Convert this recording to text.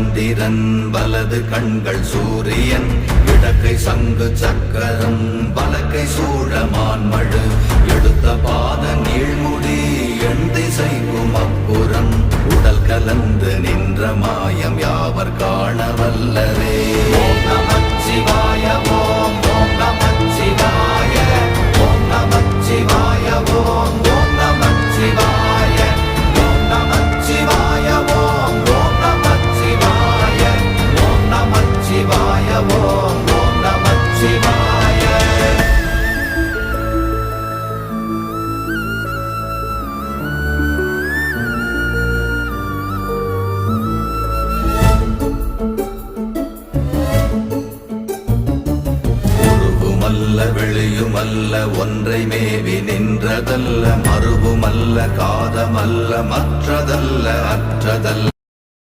சந்திரன் வலது கண்கள் சூரியன் இடக்கை சங்கு சக்கரம் வலக்கை சூழமான்மழு எடுத்த பாத நீழ்முடி எண் திசைக்கும் அப்புறம் உடல் கலந்து நின்ற மாயம் யாவர் காண வல்லரே. ஓம் நமச்சிவாய ஓம் ஓம் நமச்சிவாய ஓம் நமச்சிவாய ஓம் ஓம் நமச்சிவாய ஓம் நமச்சிவாய ஓம் ஓம் நமச்சிவாய ஓம் நமச்சிவாய ஓம் ஓம் நமச்சிவாய. வெளியுமல்ல ஒன்றை மேவி நின்றதல்ல மறுவுமல்ல காதமல்ல மற்றதல்ல அற்றதல்ல